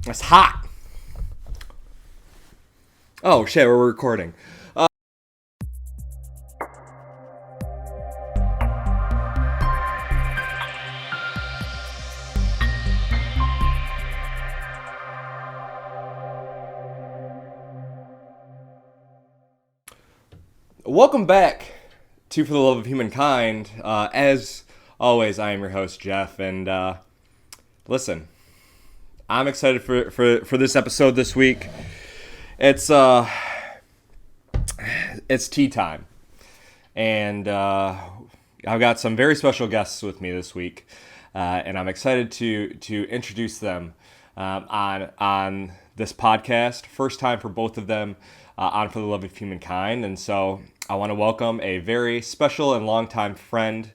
That's hot. Oh shit, we're recording. Welcome back to For the Love of Humankind. As always, I am your host, Jeff, and listen, I'm excited for this episode this week. It's tea time, and I've got some very special guests with me this week, and I'm excited to introduce them on this podcast. First time for both of them on For the Love of Humankind, and so I want to welcome a very special and longtime friend,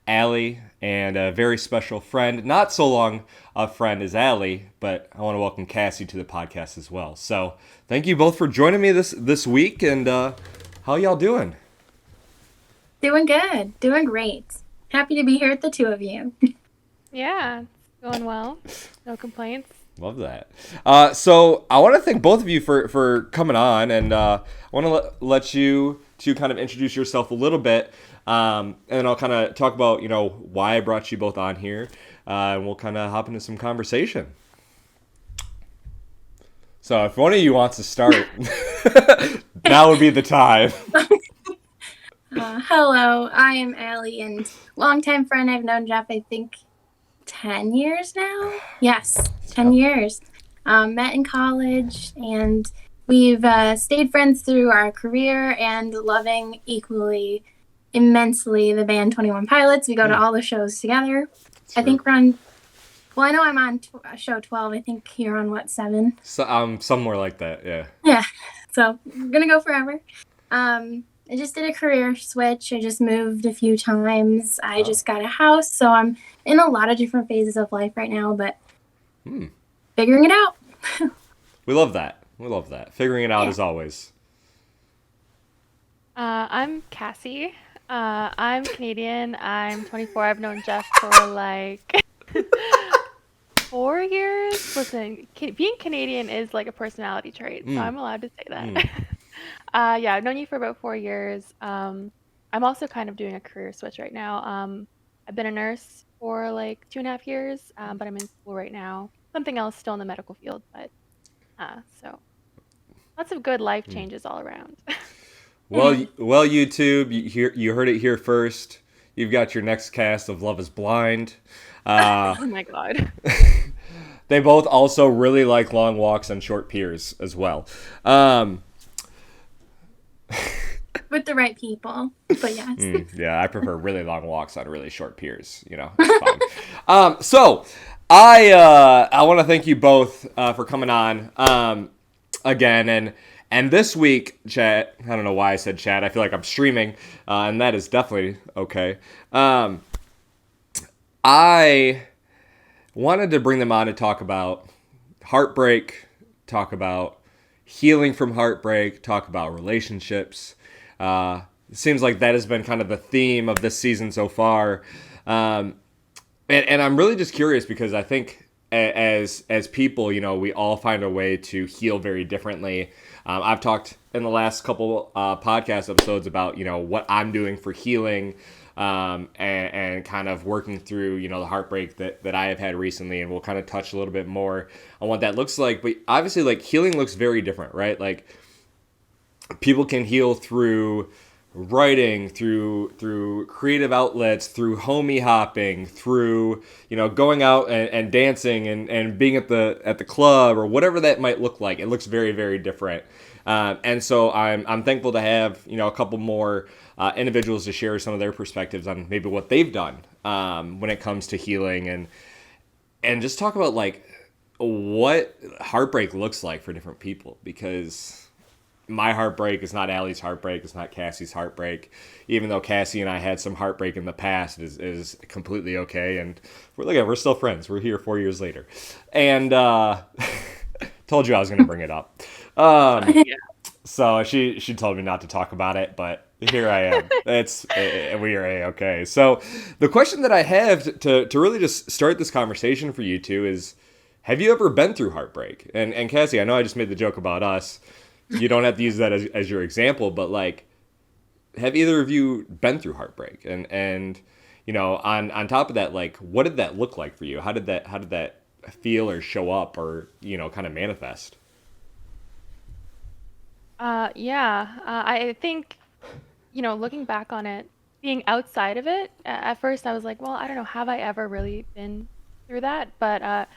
Allie, and a very special friend, not so long a friend as Allie, but I want to welcome Cassie to the podcast as well. So thank you both for joining me this week, and how y'all doing? Doing good. Doing great. Happy to be here with the two of you. Yeah, it's going well. No complaints. Love that. So I want to thank both of you for coming on, and I want to let you to kind of introduce yourself a little bit, and then I'll kind of talk about, why I brought you both on here, and we'll kind of hop into some conversation. So if one of you wants to start, now would be the time. Hello, I am Allie, and longtime friend. I've known Jeff, I think, 10 years now? Yes, 10 years. Met in college, and we've stayed friends through our career and loving equally, immensely the band 21 Pilots. We go to all the shows together. I think we're on, well, I know I'm on show 12. I think you're on, what, 7? So, somewhere like that, yeah. Yeah, so we're going to go forever. I just did a career switch. I just moved a few times. I just got a house, so I'm in a lot of different phases of life right now, but figuring it out. We love that. We love that. Figuring it out as always. I'm Cassie. I'm Canadian. I'm 24. I've known Jeff for like 4 years. Listen, being Canadian is like a personality trait, so I'm allowed to say that. Yeah, I've known you for about 4 years. I'm also kind of doing a career switch right now. I've been a nurse for like 2.5 years, but I'm in school right now. Something else still in the medical field, but so lots of good life changes all around. Well, YouTube, you heard it here first. You've got your next cast of Love is Blind. Oh my God. They both also really like long walks and short piers as well. With the right people, but yes. Yeah, I prefer really long walks on really short piers. It's fine. So I want to thank you both for coming on again, and this week, chat. I don't know why I said chat. I feel like I'm streaming, and that is definitely okay. I wanted to bring them on to talk about heartbreak, talk about healing from heartbreak, talk about relationships. It seems like that has been kind of the theme of this season so far. And I'm really just curious because I think as people, we all find a way to heal very differently. I've talked in the last couple podcast episodes about, what I'm doing for healing, and kind of working through, the heartbreak that I have had recently. And we'll kind of touch a little bit more on what that looks like. But obviously, like, healing looks very different, right? Like, people can heal through writing, through creative outlets, through homie hopping, through, going out and dancing and being at the club or whatever that might look like. It looks very, very different. And so I'm thankful to have, a couple more individuals to share some of their perspectives on maybe what they've done when it comes to healing, and just talk about like what heartbreak looks like for different people, because my heartbreak is not Allie's heartbreak. It's not Cassie's heartbreak. Even though Cassie and I had some heartbreak in the past, is completely okay. And we're still friends. We're here 4 years later. And told you I was going to bring it up. So she told me not to talk about it, but here I am. We are A-okay. So the question that I have to really just start this conversation for you two is, have you ever been through heartbreak? And Cassie, I know I just made the joke about us. You don't have to use that as your example, but like, have either of you been through heartbreak? And on top of that, like, what did that look like for you? How did that feel or show up or kind of manifest? Yeah, I think, looking back on it, being outside of it, at first I was like, well, I don't know, have I ever really been through that? But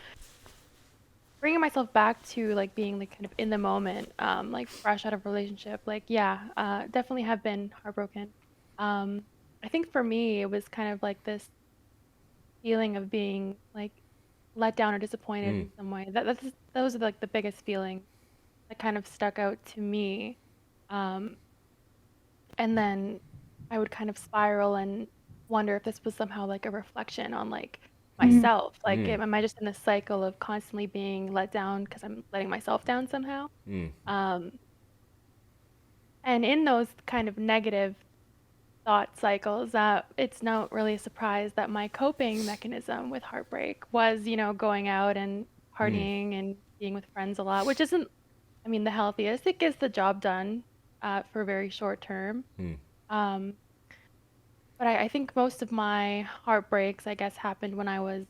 bringing myself back to like being like kind of in the moment, like fresh out of a relationship, like yeah, definitely have been heartbroken. Um, I think for me, it was kind of like this feeling of being like let down or disappointed Mm, in some way. Those are like the biggest feelings that kind of stuck out to me. Um, and then I would kind of spiral and wonder if this was somehow like a reflection on like Mhm. myself. Like, mm, am I just in this cycle of constantly being let down because I'm letting myself down somehow? mm, Um, and in those kind of negative thought cycles, it's not really a surprise that my coping mechanism with heartbreak was, going out and mm, partying and being with friends a lot, which isn't, I mean, the healthiest. It gets the job done for very short term. mm, Um, but I think most of my heartbreaks, I guess, happened when I was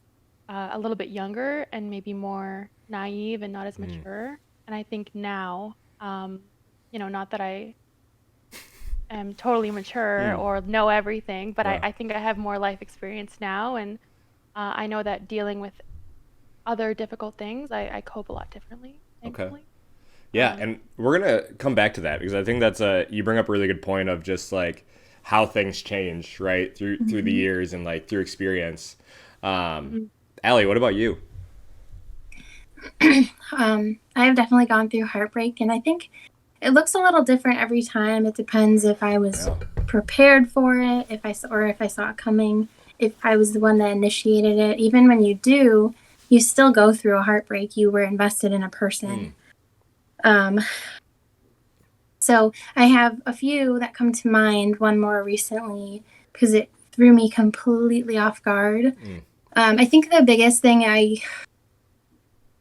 a little bit younger and maybe more naive and not as mm. mature. And I think now, not that I am totally mature Mm. or know everything, but I, Yeah. I think I have more life experience now. And I know that dealing with other difficult things, I cope a lot differently, Okay. thankfully. Yeah, Um, and we're gonna come back to that because I think that's a you bring up a really good point of just like how things change, right, through the Mhm. years and like through experience. Um, mhm, Allie, what about you? I have definitely gone through heartbreak, and I think it looks a little different every time. It depends if I was Yeah. prepared for it, if I saw it coming, if I was the one that initiated it. Even when you do, you still go through a heartbreak. You were invested in a person. Mm, Um, so I have a few that come to mind. One more recently because it threw me completely off guard. mm, I think the biggest thing I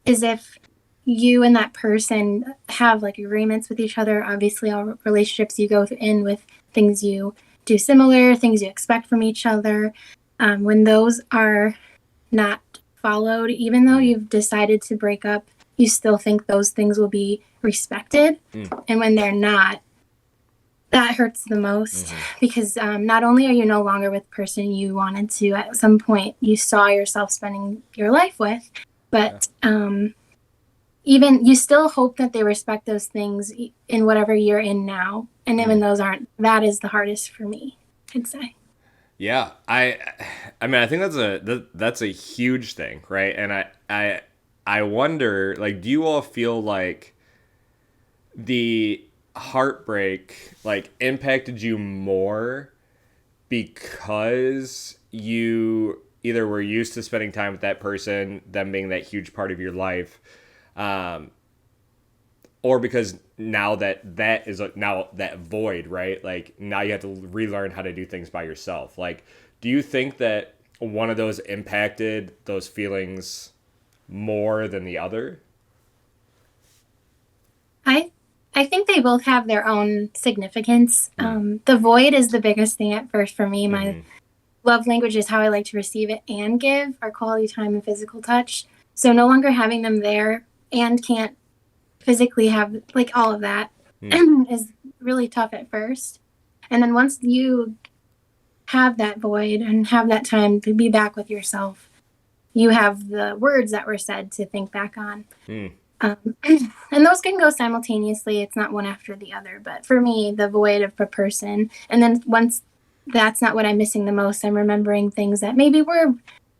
is if you and that person have like agreements with each other. Obviously, all relationships you go in with things you do similar, things you expect from each other. When those are not followed, even though mm, you've decided to break up, you still think those things will be respected. mm, And when they're not, that hurts the most mm-hmm. because not only are you no longer with the person you wanted to at some point you saw yourself spending your life with, Yeah. but even you still hope that they respect those things in whatever you're in now, and even Mm. those aren't, that is the hardest for me, I'd say. Yeah, I mean, I think that's a huge thing, right? And I wonder, like, do you all feel like the heartbreak like impacted you more because you either were used to spending time with that person, them being that huge part of your life, um, or because now that is now that void, right? Like now you have to relearn how to do things by yourself. Like, do you think that one of those impacted those feelings more than the other? I I think they both have their own significance. Mm. The void is the biggest thing at first for me. My Mm-hmm. love language is how I like to receive it and give our quality time and physical touch. So no longer having them there and can't physically have like all of that Mm. is really tough at first. And then once you have that void and have that time to be back with yourself, you have the words that were said to think back on. Mm. Um, and those can go simultaneously. It's not one after the other. But for me, the void of a person, and then once that's not what I'm missing the most, I'm remembering things that maybe were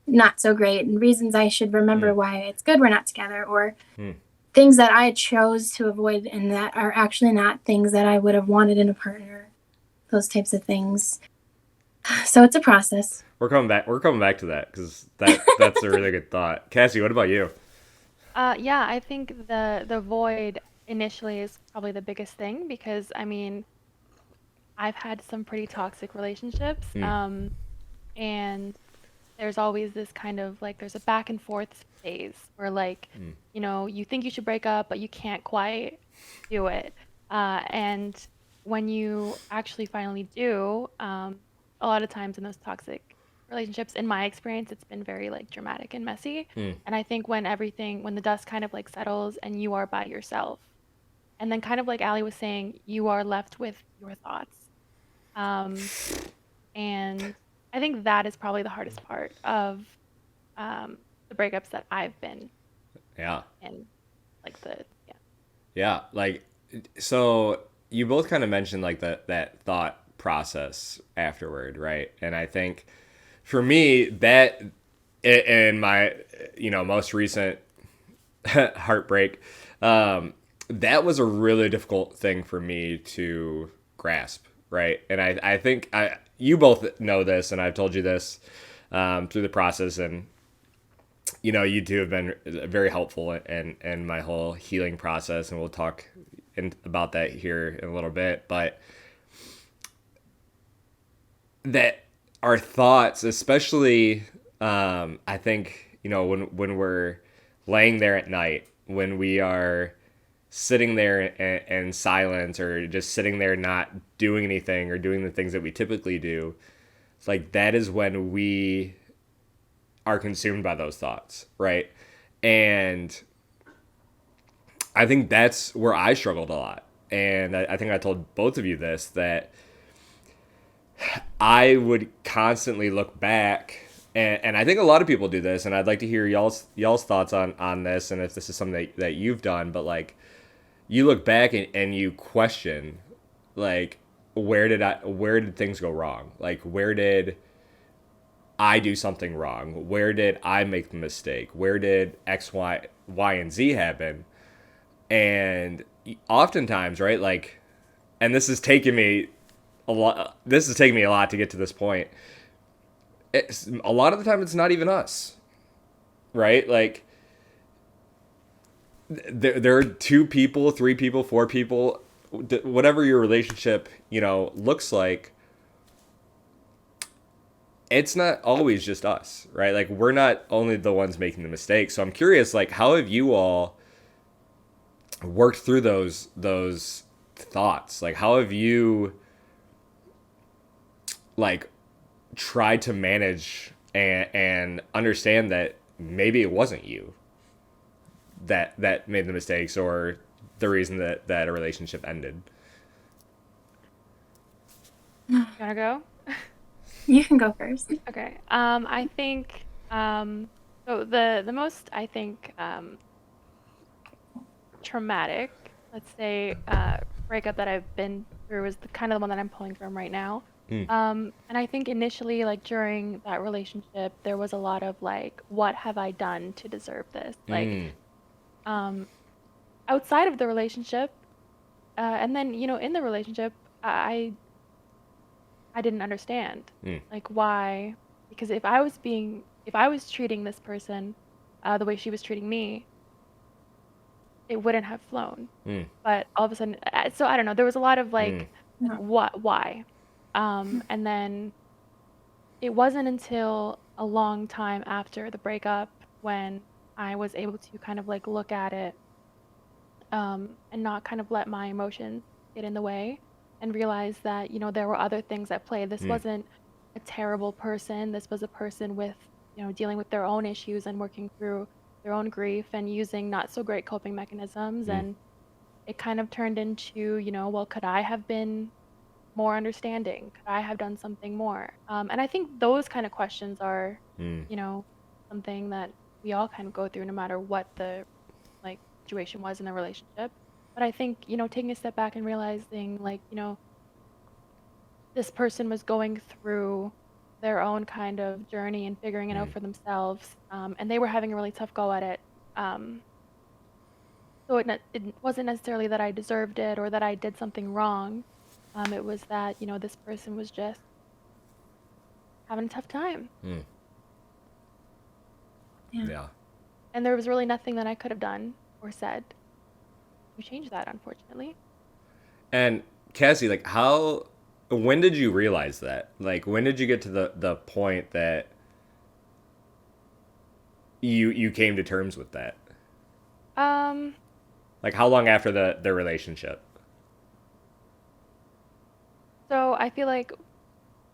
not so great and reasons I should remember Mm. why it's good we're not together, or Mm. things that I chose to avoid and that are actually not things that I would have wanted in a partner. Those types of things. So it's a process. We're coming back. We're coming back to that because that's a really good thought. Cassie, what about you? yeah, I think the void initially is probably the biggest thing because I mean, I've had some pretty toxic relationships, Mm. and there's always this kind of like there's a back and forth phase where like, you think you should break up, but you can't quite do it. And when you actually finally do, a lot of times in those toxic relationships, in my experience, it's been very like dramatic and messy. Mm. And I think when the dust kind of like settles and you are by yourself, and then kind of like Ali was saying, you are left with your thoughts. Um, and I think that is probably the hardest part of the breakups that I've been Yeah. in. Like the, yeah. Yeah. Like, so you both kind of mentioned like that thought process afterward, right? And I think for me, that in my, most recent heartbreak, that was a really difficult thing for me to grasp, right? And I think you both know this, and I've told you this through the process, and you two have been very helpful in my whole healing process, and we'll talk about that here in a little bit. But that our thoughts, especially, I think when we're laying there at night, when we are sitting there in silence, or just sitting there not doing anything or doing the things that we typically do, it's like that is when we are consumed by those thoughts, right? And I think that's where I struggled a lot. And I think I told both of you this, that I would constantly look back, and I think a lot of people do this, and I'd like to hear y'all's thoughts on this, and if this is something that you've done. But like, you look back and you question, like, where did things go wrong? Like, where did I do something wrong? Where did I make the mistake? Where did X, Y, and Z happen? And oftentimes, right, like, and this has taken me a lot. This has taken me a lot to get to this point. A lot of the time, it's not even us, right? Like, there are two people, three people, four people, whatever your relationship, looks like. It's not always just us, right? Like, we're not only the ones making the mistakes. So I'm curious, like, how have you all worked through those thoughts? Like, how have you like tried to manage and understand that maybe it wasn't you that made the mistakes, or the reason that a relationship ended? You wanna go? You can go first. Okay. I think so the most I think traumatic, let's say, breakup that I've been through is kind of the one that I'm pulling from right now. Mm. And I think initially, like during that relationship, there was a lot of like, what have I done to deserve this? Like, Mm. um, outside of the relationship, and then in the relationship, I didn't understand, Mm. like why, because if I was treating this person, the way she was treating me, it wouldn't have flown. Mm. But all of a sudden, so I don't know, there was a lot of Mm. like, No. why? And then it wasn't until a long time after the breakup when I was able to kind of like look at it, and not kind of let my emotions get in the way, and realize that, there were other things at play. This Mm. wasn't a terrible person. This was a person with, dealing with their own issues and working through their own grief and using not so great coping mechanisms. Mm. And it kind of turned into, well, could I have been more understanding? Could I have done something more? And I think those kind of questions are, Mm. you know, something that we all kind of go through no matter what the like situation was in the relationship. But I think, taking a step back and realizing like, this person was going through their own kind of journey and figuring it out Mm. for themselves. And they were having a really tough go at it. So it wasn't necessarily that I deserved it or that I did something wrong. It was that, this person was just having a tough time. Mm. Yeah. Yeah. And there was really nothing that I could have done or said to change that, unfortunately. And Cassie, like, when did you realize that? Like, when did you get to the point that you came to terms with that? Um, Like, how long after the relationship? so I feel like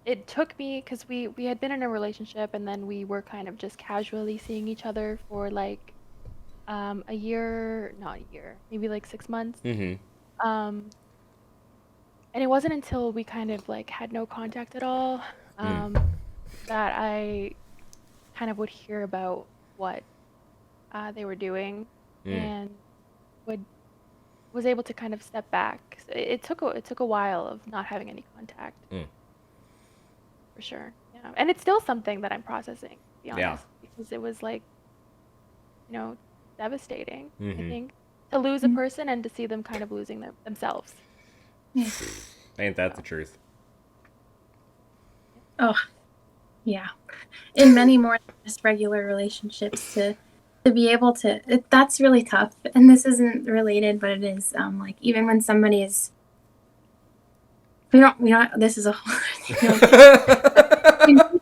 it took me because we had been in a relationship and then we were kind of just casually seeing each other for like a year, not a year, maybe like 6 months. Mm-hmm. Um, and it wasn't until we kind of like had no contact at all, Mm. um, that I kind of would hear about what they were doing Mm. and would was able to kind of step back. So it took a while of not having any contact Mm. for sure. Yeah, and it's still something that I'm processing, to be Yeah. honest, because it was like, devastating, I Mm-hmm. think, to lose a person and to see them kind of losing themselves. Yeah. Ain't that the So, truth? Oh, yeah. In many more than just regular relationships to be able to that's really tough. And this isn't related, but it is like even when somebody is we don't this is a whole other thing.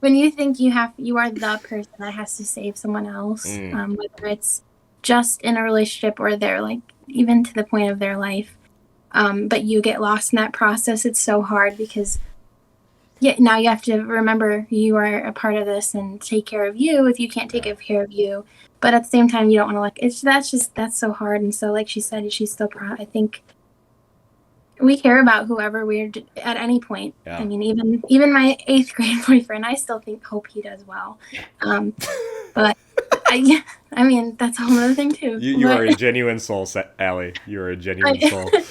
When you think you are the person that has to save someone else, Mm. whether it's just in a relationship or they're like even to the point of their life, but you get lost in that process, it's so hard because yeah, now you have to remember you are a part of this and take care of you if you can't take Yeah. care of you. But at the same time, you don't want to like it's that's so hard. And so, like she said, she's still proud. I think we care about whoever we're at any point. I Yeah. mean, even my 8th grade boyfriend, I still hope he does well. But I, I mean, that's a whole other thing too. You are But a genuine soul, Allie. You are a genuine soul. I,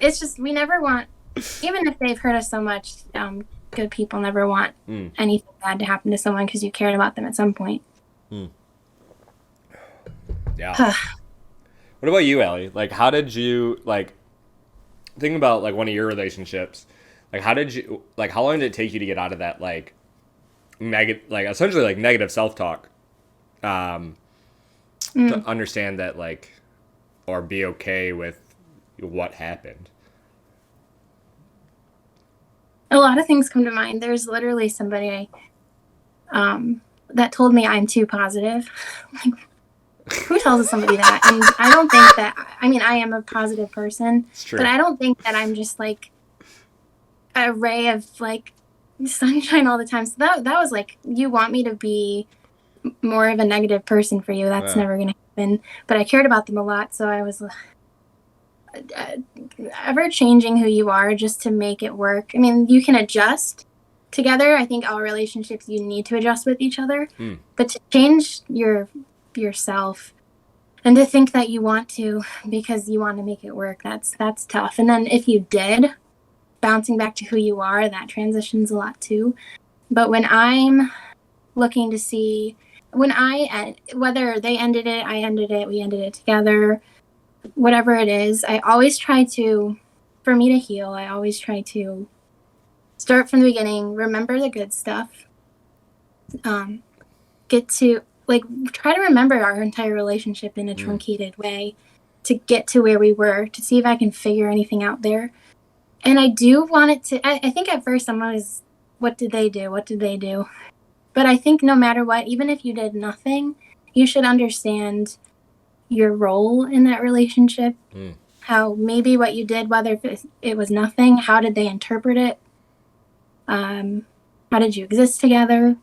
it's just we never want, even if they've hurt us so much. Good people never want Mm. anything bad to happen to someone because you cared about them at some point. Mm. Yeah. What about you, Allie? Like, how did you like? Thinking about like one of your relationships, like how long did it take you to get out of that like negative, like essentially like negative self-talk, to understand that like, or be okay with what happened? A lot of things come to mind. There's literally somebody that told me I'm too positive. Like, who tells somebody that? And I don't think that. I mean, I am a positive person, It's true. but I don't think that I'm just like a ray of like sunshine all the time. So that was like, you want me to be more of a negative person for you? That's never gonna happen. But I cared about them a lot, so I was ever changing who you are just to make it work. I mean, you can adjust together. I think all relationships you need to adjust with each other, but to change yourself and to think that you want to because you want to make it work, that's tough. And then if you did, bouncing back to who you are, that transitions a lot too. But when I'm looking to see whether they ended it, I ended it, we ended it together, whatever it is, I always try to, for me to heal, I always try to start from the beginning, remember the good stuff, get to, like, try to remember our entire relationship in a truncated way to get to where we were, to see if I can figure anything out there. And I do want it to, I think at first I'm always, what did they do? What did they do? But I think no matter what, even if you did nothing, you should understand your role in that relationship. How maybe what you did, whether it was nothing, how did they interpret it? How did you exist together?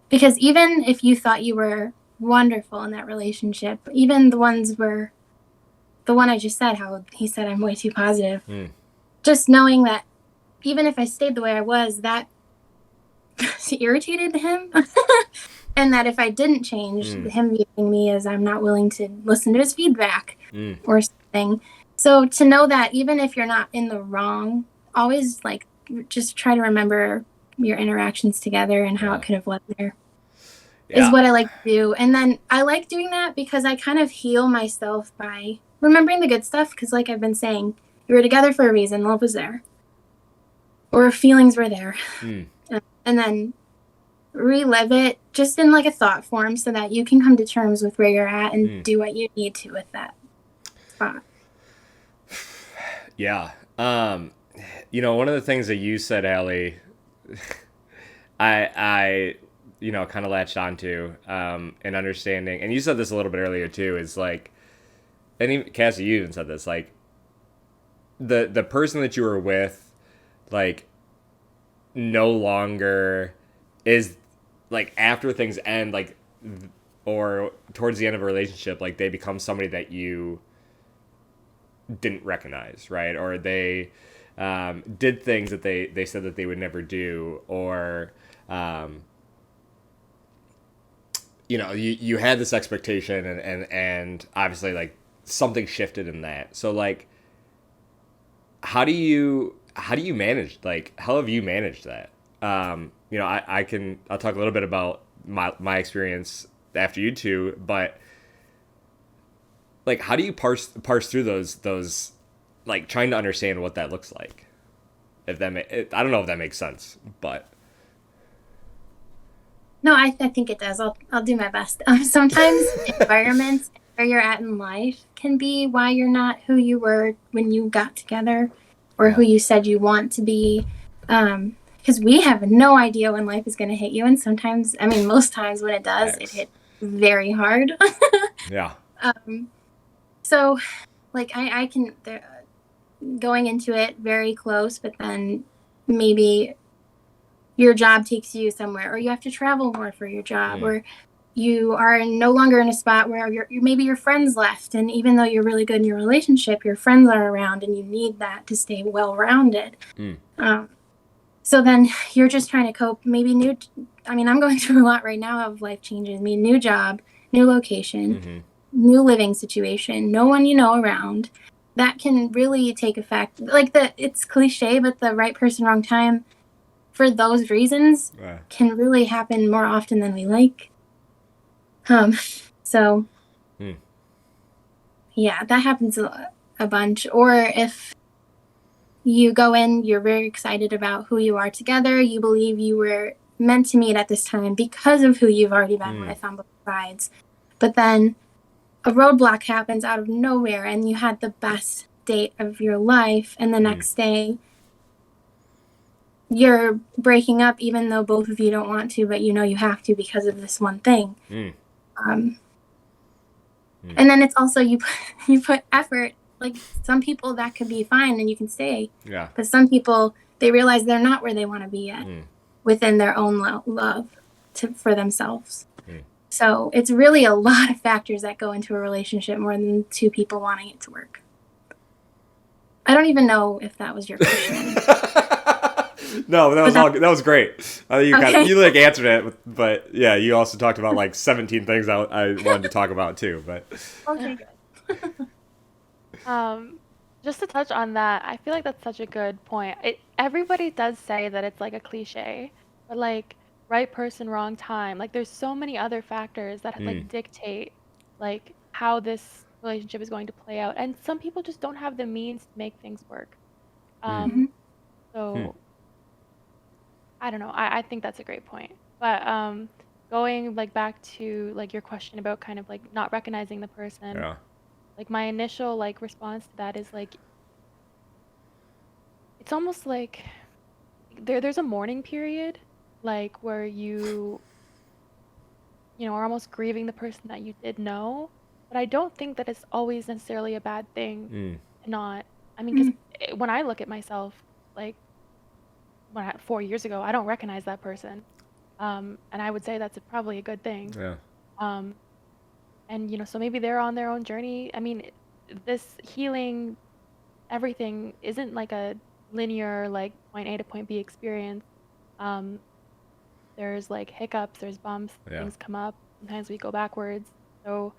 Because even if you thought you were wonderful in that relationship, even the one I just said, how he said I'm way too positive, just knowing that even if I stayed the way I was, that irritated him. And that if I didn't change, him viewing me as I'm not willing to listen to his feedback or something. So to know that even if you're not in the wrong, always like just try to remember your interactions together and how it could have led there is what I like to do. And then I like doing that because I kind of heal myself by remembering the good stuff. Because like I've been saying, you were together for a reason. Love was there. Or feelings were there. And then relive it just in like a thought form so that you can come to terms with where you're at and do what you need to with that spot. Yeah. One of the things that you said, Allie, I kind of latched onto, and understanding, and you said this a little bit earlier too, is like, and even Cassie, you even said this, like, the person that you were with, like, no longer is, like, after things end, like, or towards the end of a relationship, like, they become somebody that you didn't recognize, right? Or they did things that they said that they would never do, or you had this expectation, and obviously, like, something shifted in that. So, like, how do you manage, like, how have you managed that? I'll talk a little bit about my experience after you two, but, like, how do you parse through those, like, trying to understand what that looks like? If that I don't know if that makes sense, but No, I think it does. I'll do my best. Sometimes environments where you're at in life can be why you're not who you were when you got together, or who you said you want to be. Because we have no idea when life is going to hit you, and sometimes, I mean, most times when it does, it hits very hard. yeah. So, like, I can going into it very close, but then maybe your job takes you somewhere, or you have to travel more for your job, or you are no longer in a spot where maybe your friends left, and even though you're really good in your relationship, your friends are around, and you need that to stay well-rounded. So then you're just trying to cope. Maybe I'm going through a lot right now of life changes. New job, new location, new living situation, no one you know around. That can really take effect. Like, it's cliche, but the right person, wrong time, for those reasons, can really happen more often than we like. So, yeah, that happens a bunch. Or if you go in, you're very excited about who you are together, you believe you were meant to meet at this time because of who you've already been with on both sides. But then a roadblock happens out of nowhere, and you had the best date of your life, and the next day you're breaking up, even though both of you don't want to, but you have to because of this one thing. And then it's also you put effort. Like, some people that could be fine and you can stay. Yeah. But some people, they realize they're not where they want to be yet within their own love for themselves. So it's really a lot of factors that go into a relationship, more than two people wanting it to work. I don't even know if that was your question. No, that was great. You answered it, but yeah, you also talked about like 17 things I wanted to talk about too. But okay, good. Just to touch on that, I feel like that's such a good point. Everybody does say that it's like a cliche, but, like, right person, wrong time. Like, there's so many other factors that like dictate, like, how this relationship is going to play out, and some people just don't have the means to make things work. So I don't know. I think that's a great point. But going, like, back to, like, your question about kind of like not recognizing the person. yeah, Like, my initial, like, response to that is, like, it's almost like there's a mourning period, like, where you are almost grieving the person that you did know. But I don't think that it's always necessarily a bad thing to not. I mean, because when I look at myself, like, 4 years ago, I don't recognize that person, and I would say that's probably a good thing. yeah, And so maybe they're on their own journey. I mean, this healing, everything isn't like a linear, like, point A to point B experience. There's, like, hiccups, there's bumps, things come up. Sometimes we go backwards. So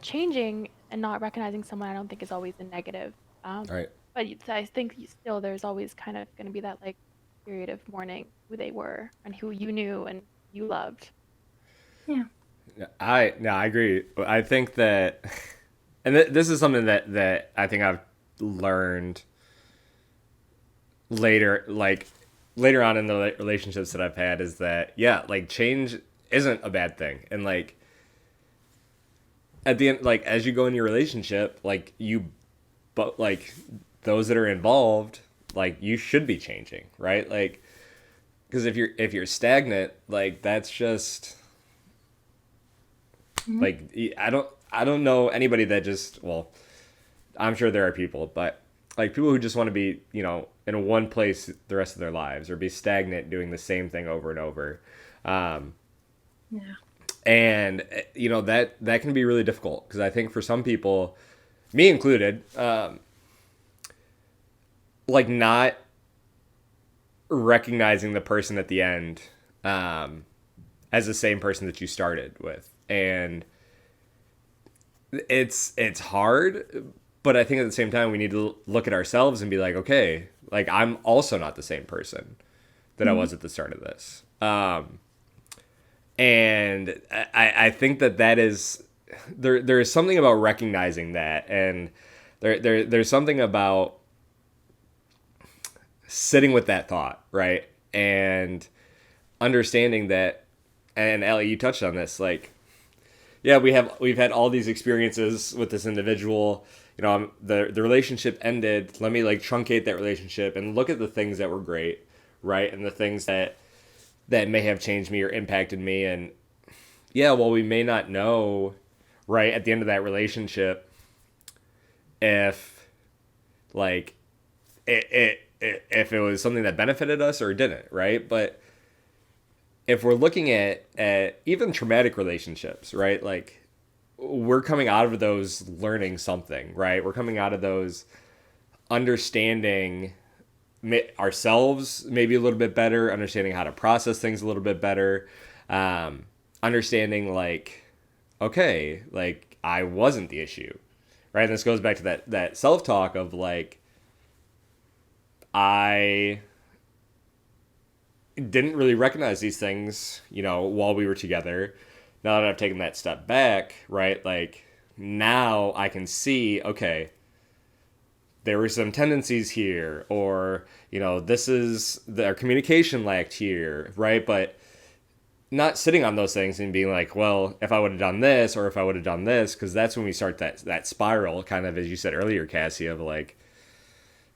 changing and not recognizing someone, I don't think is always a negative. right. But I think still there's always kind of going to be that, like, period of mourning who they were and who you knew and you loved. Yeah. I agree. I think that, and this is something that I think I've learned later on in the relationships that I've had, is that, like, change isn't a bad thing. And, like, at the end, like, as you go in your relationship, like, but, like, those that are involved, like, you should be changing, right? Like, because if you're stagnant, like that's just Mhm. like I don't know anybody that just, well, I'm sure there are people, but like people who just want to be, in one place the rest of their lives or be stagnant doing the same thing over and over. Um, Yeah. and that can be really difficult because I think for some people, me included, like not recognizing the person at the end um, as the same person that you started with, and it's hard, but I think at the same time we need to look at ourselves and be like, okay, like I'm also not the same person that I Mhm. was at the start of this. And I think that is there is something about recognizing that, and there's something about sitting with that thought, right? And understanding that, and Ellie, you touched on this, like, yeah, we've had all these experiences with this individual. The relationship ended. Let me like truncate that relationship and look at the things that were great, right? And the things that may have changed me or impacted me. And yeah, well, we may not know, right, at the end of that relationship if like if it was something that benefited us or didn't, right? But if we're looking at even traumatic relationships, right? Like we're coming out of those learning something, right? We're coming out of those understanding ourselves maybe a little bit better, understanding how to process things a little bit better, understanding like, okay, like I wasn't the issue, right? And this goes back to that self talk of like I didn't really recognize these things, while we were together. Now that I've taken that step back, right? Like now I can see, okay, there were some tendencies here, or, this is our communication lacked here, right? But not sitting on those things and being like, well, if I would have done this or if I would have done this, because that's when we start that spiral, kind of as you said earlier, Cassie, of like,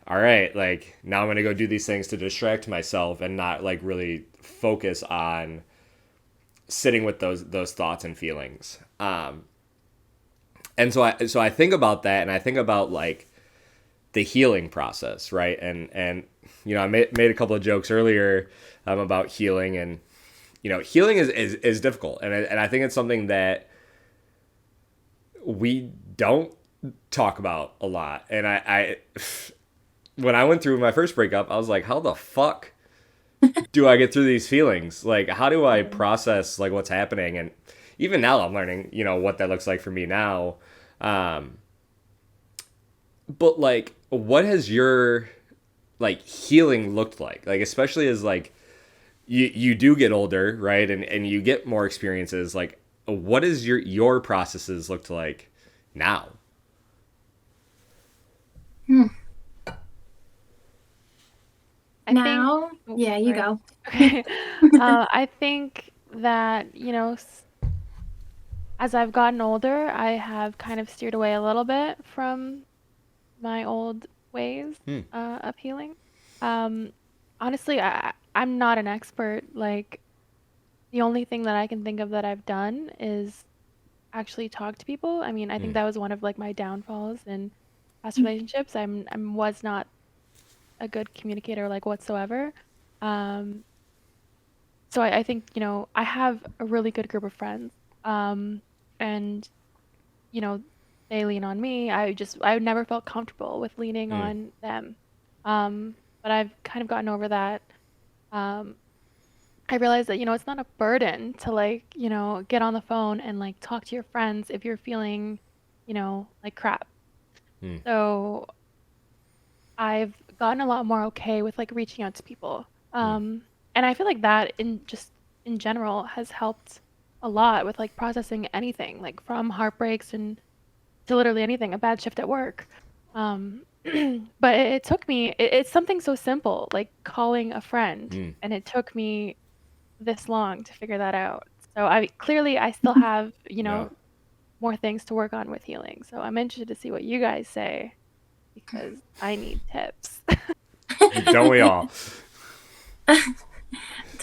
all right, like now I'm gonna go do these things to distract myself and not like really focus on sitting with those thoughts and feelings. And so I think about that, and I think about like the healing process, right? And I made a couple of jokes earlier about healing, and healing is difficult, and I think it's something that we don't talk about a lot. And I when I went through my first breakup, I was like, how the fuck do I get through these feelings? Like, how do I process like what's happening? And even now, I'm learning, what that looks like for me now. Um, but like, what has your like healing looked like? Like, especially as like you do get older, right? And you get more experiences. Like, what does your processes looked like now? Hmm. I think. Now, Oh, yeah, you sorry. go. Okay. I think that, as I've gotten older, I have kind of steered away a little bit from my old ways Hmm. of healing. Um, Honestly, I'm not an expert. Like, the only thing that I can think of that I've done is actually talk to people. I mean, I think Hmm. that was one of like my downfalls in past relationships. I was not a good communicator like whatsoever. Um, so I think, I have a really good group of friends. Um, and, you know, they lean on me. I never felt comfortable with leaning Hmm. on them. But I've kind of gotten over that. Um, I realized that, it's not a burden to like, get on the phone and like talk to your friends if you're feeling, like crap. Hmm. So I've gotten a lot more okay with like reaching out to people. Hmm. And I feel like that in general has helped a lot with like processing anything, like from heartbreaks and to literally anything, a bad shift at work. But it took me, it's something so simple, like calling a friend, Hmm. and it took me this long to figure that out. So I still have, Yeah. more things to work on with healing. So I'm interested to see what you guys say because I need tips. Don't we all?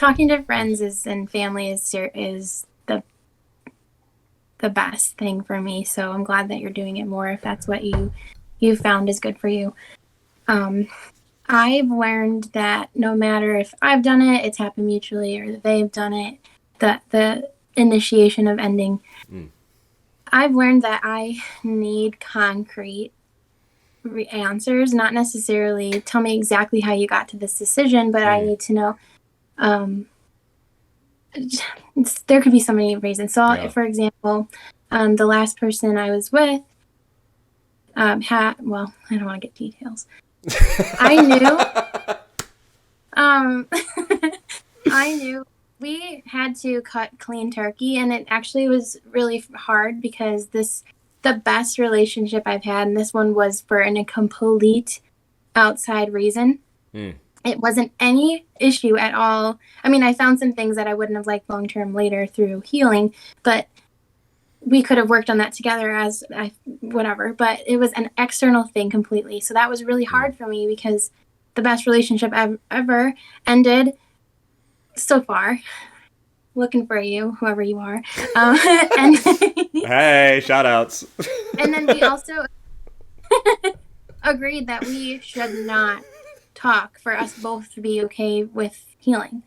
talking to friends and family is the best thing for me. So I'm glad that you're doing it more if that's what you found is good for you. I've learned that no matter if I've done it, it's happened mutually, or that they've done it, the initiation of ending. I've learned that I need concrete answers, not necessarily tell me exactly how you got to this decision, but I need to know. There could be so many reasons. So, for example, the last person I was with well, I don't want to get details. I knew. I knew we had to cut clean turkey, and it actually was really hard because the best relationship I've had, and this one was for a complete outside reason. It wasn't any issue at all. I mean, I found some things that I wouldn't have liked long term later through healing, but we could have worked on that together whatever. But it was an external thing completely. So that was really hard for me because the best relationship I've ever ended so far. Looking for you, whoever you are. And hey, shout outs. And then we also agreed that we should not talk for us both to be okay with healing.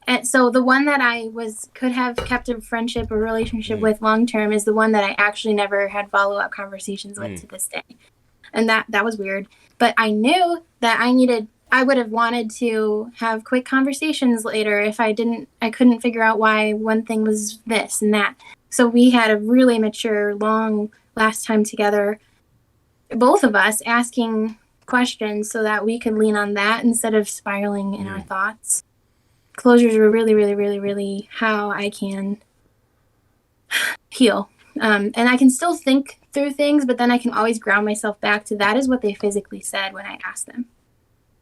And so the one that I could have kept a friendship or relationship with long term is the one that I actually never had follow-up conversations with to this day. And that was weird. But I knew that I would have wanted to have quick conversations later if I couldn't figure out why one thing was this and that. So we had a really mature, long last time together, both of us asking questions so that we could lean on that instead of spiraling in our thoughts. Closures were really, really, really, really how I can heal. And I can still think through things, but then I can always ground myself back to that is what they physically said when I asked them.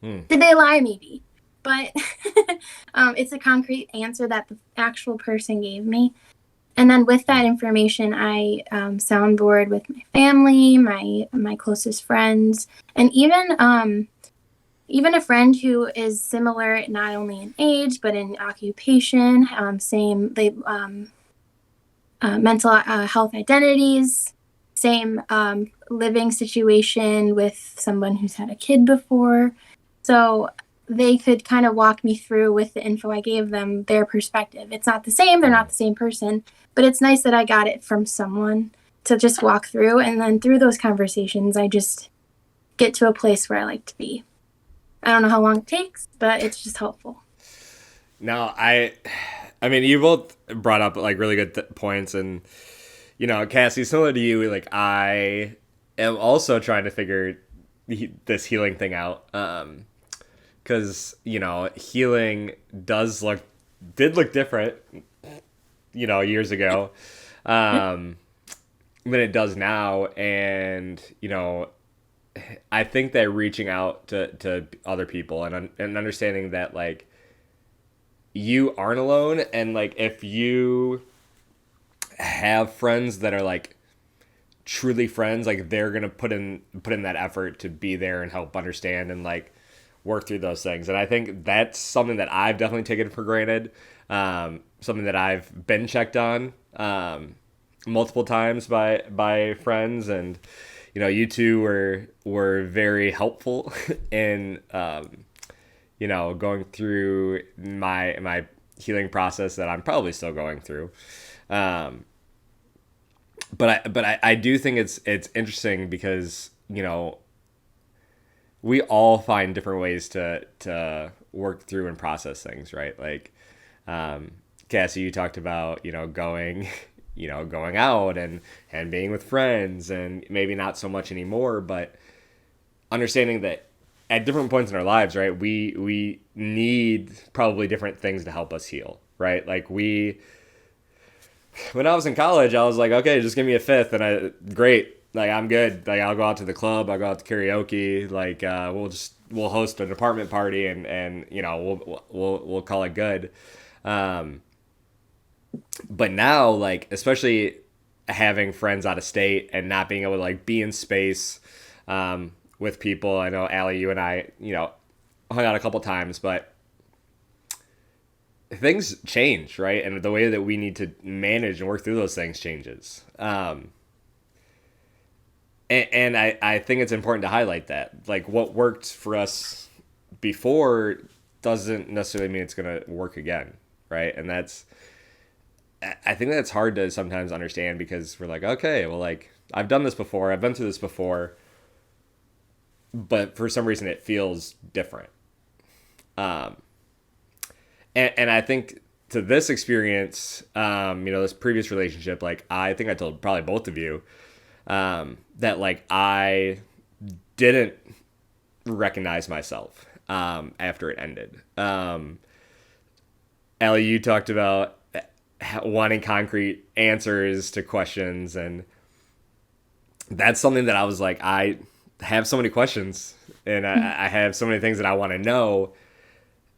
Did they lie? Maybe. But it's a concrete answer that the actual person gave me. And then with that information, I soundboard with my family, my closest friends, and even a friend who is similar, not only in age, but in occupation, mental health identities, same living situation with someone who's had a kid before. So they could kind of walk me through with the info I gave them, their perspective. It's not the same. They're not the same person, but it's nice that I got it from someone to just walk through. And then through those conversations, I just get to a place where I like to be. I don't know how long it takes, but it's just helpful. No, I mean, you both brought up like really good points, and Cassie, similar to you, like I am also trying to figure this healing thing out, because healing did look different, years ago, than it does now, and I think that reaching out to other people and understanding that like you aren't alone, and like if you have friends that are like truly friends, like they're gonna put in that effort to be there and help understand and like work through those things. And I think that's something that I've definitely taken for granted, something that I've been checked on multiple times by friends, and you two were very helpful in going through my healing process that I'm probably still going through. But I do think it's interesting because we all find different ways to work through and process things, right? Like Cassie, you talked about going out and being with friends, and maybe not so much anymore, but understanding that at different points in our lives, right, we need probably different things to help us heal, right? Like when I was in college, I was like, okay, just give me a fifth, and great, like I'm good. Like I'll go out to the club, I'll go out to karaoke, like we'll host an apartment party, and we'll call it good. But now, like, especially having friends out of state and not being able to like be in space with people. I know Allie, you and I, hung out a couple times, but things change, right? And the way that we need to manage and work through those things changes. And I think it's important to highlight that. Like, what worked for us before doesn't necessarily mean it's going to work again, right? And I think that's hard to sometimes understand, because we're like, okay, well, like, I've done this before, I've been through this before, but for some reason it feels different. And I think to this experience, this previous relationship, like, I think I told probably both of you, that, like, I didn't recognize myself after it ended. Allie, you talked about wanting concrete answers to questions, and that's something that I was like, I have so many questions, and I have so many things that I want to know,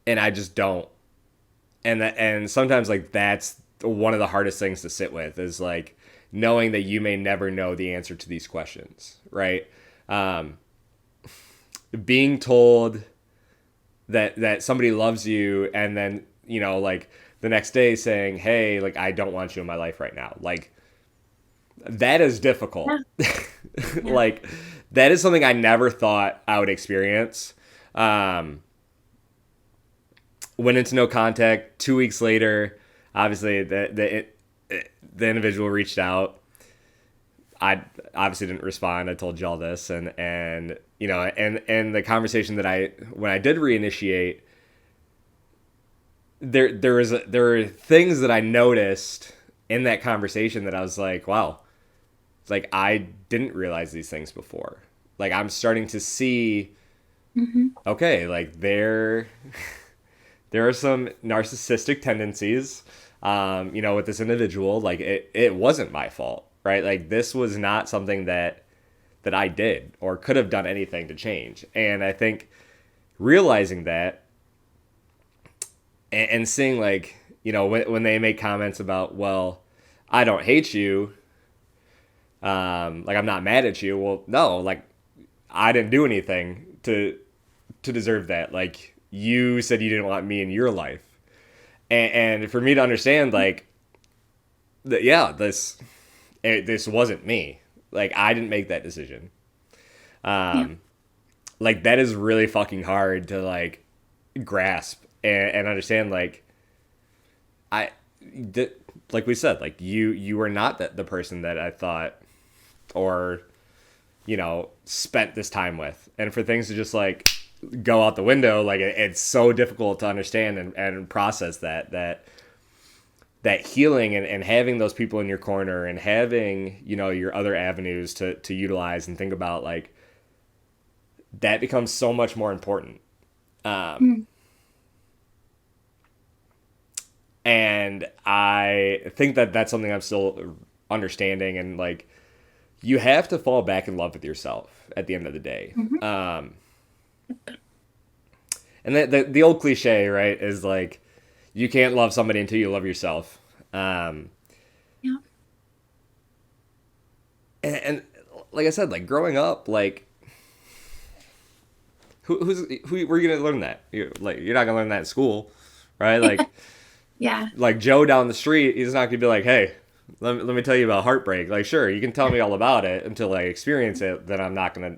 and I just don't. And sometimes, like, that's one of the hardest things to sit with, is like knowing that you may never know the answer to these questions, right? Being told that somebody loves you, and then, like, the next day saying, hey, like, I don't want you in my life right now. Like, that is difficult. Yeah. Like, that is something I never thought I would experience. Went into no contact. 2 weeks later, obviously, the individual reached out. I obviously didn't respond. I told you all this, and the conversation that when I did reinitiate, there were things that I noticed in that conversation that I was like, wow, like, I didn't realize these things before. Like, I'm starting to see, okay, like, there are some narcissistic tendencies, with this individual. Like, it wasn't my fault, right? Like, this was not something that I did or could have done anything to change. And I think realizing that, and seeing, like, when they make comments about, well, I don't hate you, like, I'm not mad at you. Well, no, like, I didn't do anything to deserve that. Like, you said you didn't want me in your life. And for me to understand, like, that, yeah, this wasn't me. Like, I didn't make that decision. Like, that is really fucking hard to, like, grasp and understand. Like, like we said, like, you were not the person that I thought, or, spent this time with. And for things to just, like, go out the window, like, it's so difficult to understand and process that healing, and having those people in your corner, and having, your other avenues to utilize and think about, like, that becomes so much more important. And I think that that's something I'm still understanding, and, like, you have to fall back in love with yourself at the end of the day. And the old cliche, right, is, like, you can't love somebody until you love yourself. And like I said, like, growing up, like, who where are you gonna learn that? You're not gonna learn that in school, right? Like, Yeah. like, Joe down the street, he's not gonna be like, hey, let me tell you about heartbreak. Like, sure, you can tell me all about it until I experience it. Then I'm not gonna,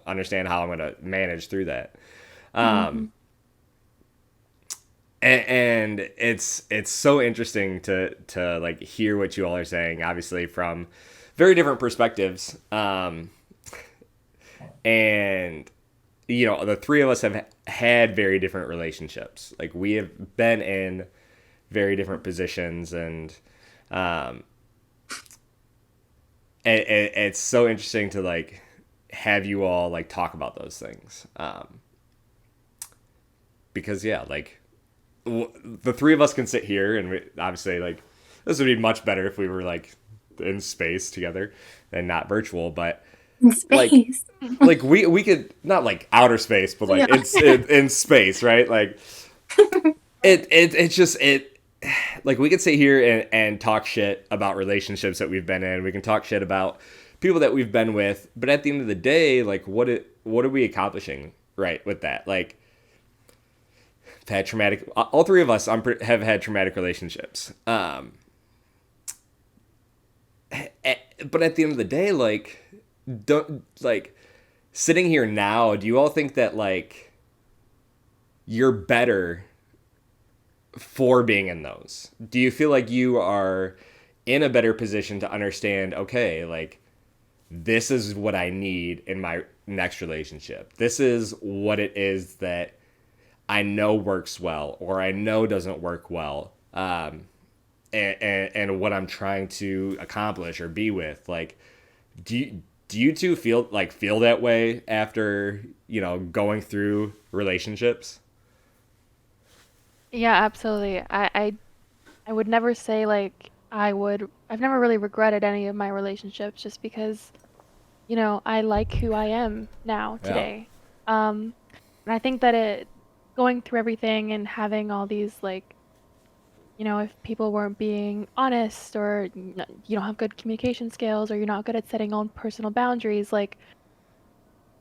understand how I'm gonna manage through that. And it's so interesting to like, hear what you all are saying, obviously from very different perspectives. And the three of us have had very different relationships. Like, we have been in very different positions, and it's so interesting to, like, have you all, like, talk about those things. Because, yeah, like, the three of us can sit here, and obviously, like, this would be much better if we were, like, in space together and not virtual, but In space. like we could, not like outer space, but, like, it's in space, right? Like, it's just, like, we could sit here and talk shit about relationships that we've been in. We can talk shit about people that we've been with, but at the end of the day, like, what are we accomplishing, right, with that? Like, I've had traumatic. All three of us have had traumatic relationships. But at the end of the day, like, don't like sitting here now. Do you all think that like you're better for being in those? Do you feel like you are in a better position to understand? Okay, like this is what I need in my next relationship. This is what it is that I know works well or I know doesn't work well. And what I'm trying to accomplish or be with. Like, do you two feel that way after, going through relationships? Yeah, absolutely. I would never say like I've never really regretted any of my relationships just because, I like who I am now Yeah. today. And I think that going through everything and having all these like, if people weren't being honest or you don't have good communication skills or you're not good at setting own personal boundaries, like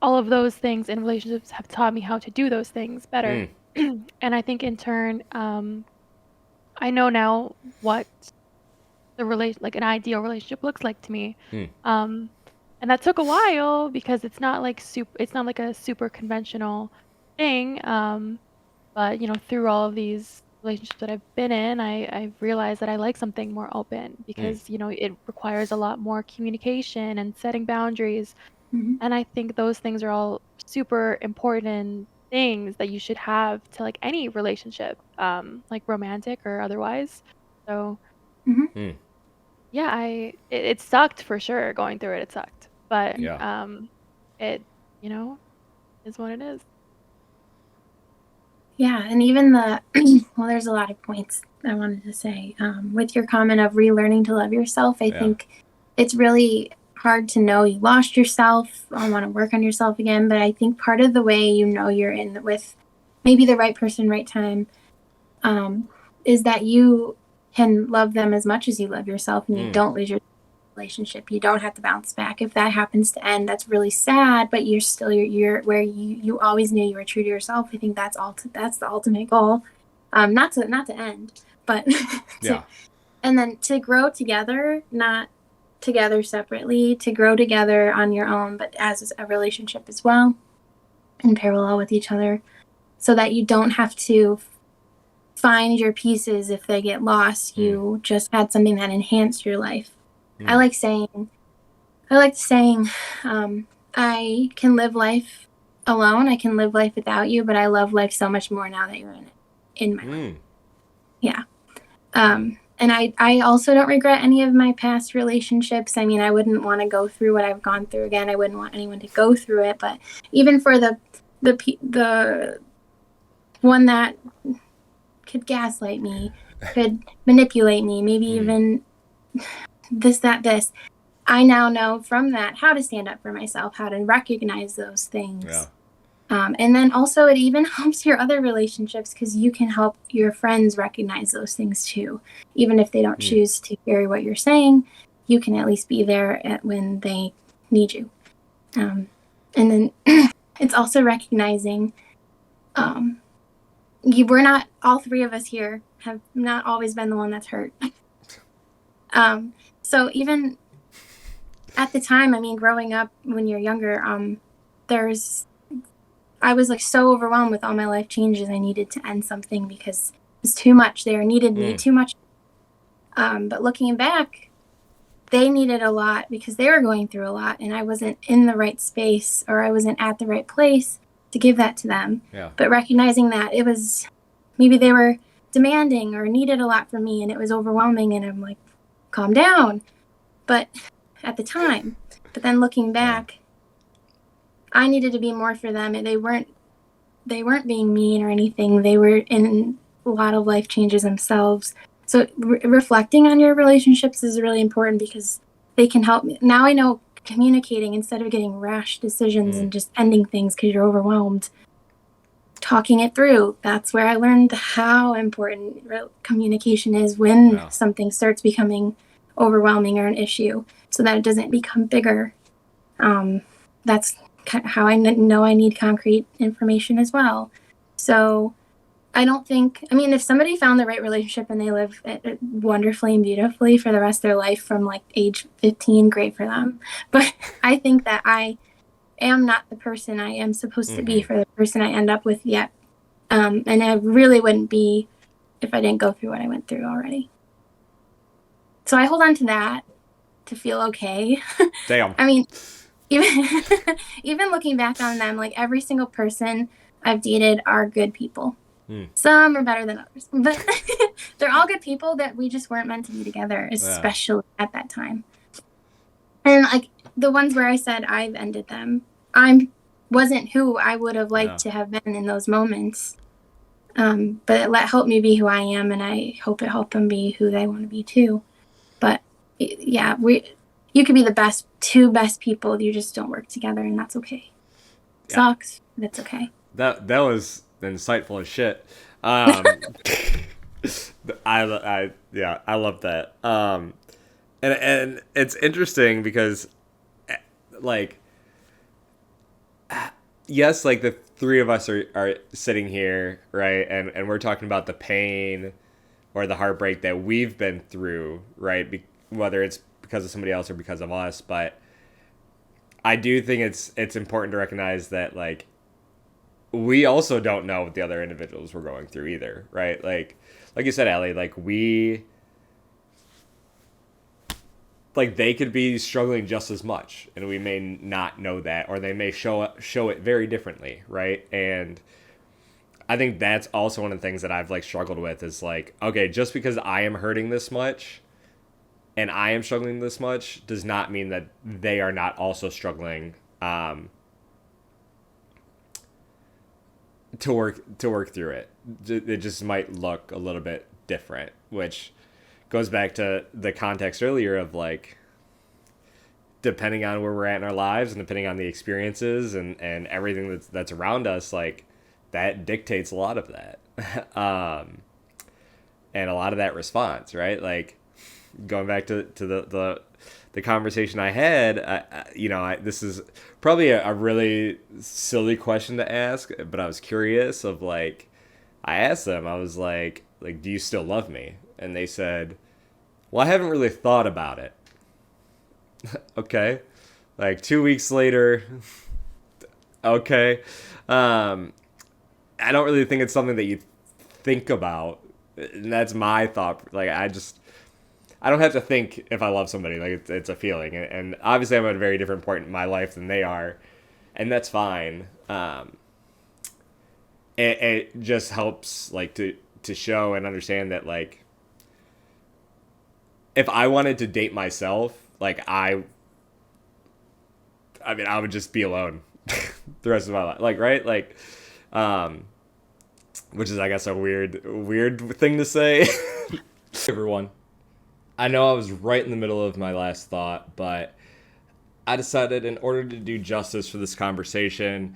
all of those things in relationships have taught me how to do those things better. Mm, And I think in turn, I know now what like an ideal relationship looks like to me. mm, Um, and that took a while because it's not like a super conventional thing. But through all of these relationships that I've been in, I've realized that I like something more open mm, because, it requires a lot more communication and setting boundaries. Mhm. And I think those things are all super important things that you should have to like any relationship, like romantic or otherwise. So Mhm. mm. yeah, it sucked for sure going through it. It sucked, but Yeah. it is what it is. Yeah, and even well, there's a lot of points I wanted to say. With your comment of relearning to love yourself, I Yeah. think it's really hard to know you lost yourself, want to work on yourself again. But I think part of the way you're in with maybe the right person, right time, is that you can love them as much as you love yourself, and you Mm, don't lose your relationship. You don't have to bounce back. If that happens to end, that's really sad, but you're where you always knew you were true to yourself. I think that's the ultimate goal. Not to end, but to yeah. and then to grow together, not together separately, to grow together on your own, but as a relationship as well, in parallel with each other, so that you don't have to find your pieces if they get lost. Mm, You just had something that enhanced your life. I mm, like saying I like saying, I can live life alone. I can live life without you, but I love life so much more now that you're in my life. mm, Yeah. mm. And I also don't regret any of my past relationships. I mean, I wouldn't want to go through what I've gone through again. I wouldn't want anyone to go through it. But even for the one that could gaslight me, could manipulate me, maybe Mm. even this. I now know from that how to stand up for myself, how to recognize those Yeah. things. And then also, it even helps your other relationships because you can help your friends recognize those things too. Even if they don't Mm, choose to hear what you're saying, you can at least be there when they need you. And then it's also recognizing we're not, all three of us here have not always been the one that's hurt. So even at the time, I mean, growing up when you're younger, I was like so overwhelmed with all my life changes. I needed to end something because it was too much. They needed me mm. too much. But looking back, they needed a lot because they were going through a lot, and I wasn't in the right space or I wasn't at the right place to give that to them. Yeah. But recognizing that it was maybe they were demanding or needed a lot from me, and it was overwhelming, and I'm like, calm down. But at the time, but then looking back, I needed to be more for them, and they weren't being mean or anything. They were in a lot of life changes themselves. So reflecting on your relationships is really important because they can help me. Now I know communicating instead of getting rash decisions Mm. and just ending things because you're overwhelmed. Talking it through. That's where I learned how important communication is when Yeah. something starts becoming overwhelming or an issue, so that it doesn't become bigger. That's how I know I need concrete information as well. So I don't think, I mean, if somebody found the right relationship and they live it wonderfully and beautifully for the rest of their life from like age 15, great for them. But I think that I am not the person I am supposed to be Mm-hmm. for the person I end up with yet. And I really wouldn't be if I didn't go through what I went through already. So I hold on to that to feel okay. Damn. I mean, even even looking back on them, like every single person I've dated are good people. Hmm. Some are better than others, but they're all good people that we just weren't meant to be together, Yeah. especially at that time. And like the ones where I said I've ended them, I wasn't who I would have liked Yeah. to have been in those moments. But it helped me be who I am, and I hope it helped them be who they want to be too. But yeah, you could be the two best people, you just don't work together, and that's okay. Yeah. Sucks, that's okay. That was insightful as shit. Um, I love that. And it's interesting because, like, yes, like the three of us are sitting here, right, and we're talking about the pain or the heartbreak that we've been through, right, whether it's because of somebody else or because of us, but I do think it's important to recognize that, like, we also don't know what the other individuals were going through either, right? Like you said, Allie, like they could be struggling just as much, and we may not know that, or they may show it very differently, right? And I think that's also one of the things that I've like struggled with is like, okay, just because I am hurting this much and I am struggling this much does not mean that they are not also struggling. To work through it. It just might look a little bit different, which goes back to the context earlier of like depending on where we're at in our lives and depending on the experiences and everything that's around us, like that dictates a lot of that. And a lot of that response, right? Like going back to the conversation I had, this is probably a really silly question to ask, but I was curious of like, I asked them, I was like, do you still love me? And they said, well, I haven't really thought about it. Okay. Like 2 weeks later, okay. I don't really think it's something that you think about. And that's my thought. Like, I don't have to think if I love somebody. Like it's a feeling, and obviously I'm at a very different point in my life than they are, and that's fine. It just helps like to show and understand that like if I wanted to date myself, like I mean I would just be alone the rest of my life. Like right, like which is I guess a weird thing to say. Everyone. I know I was right in the middle of my last thought, but I decided in order to do justice for this conversation,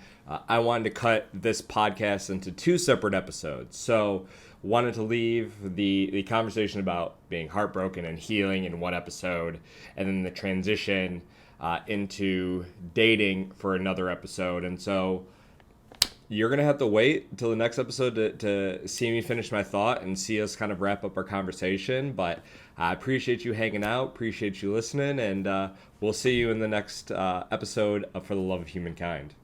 I wanted to cut this podcast into two separate episodes. So wanted to leave the conversation about being heartbroken and healing in one episode, and then the transition into dating for another episode. And so you're going to have to wait until the next episode to see me finish my thought and see us kind of wrap up our conversation. But I appreciate you hanging out, appreciate you listening, and we'll see you in the next episode of For the Love of Humankind.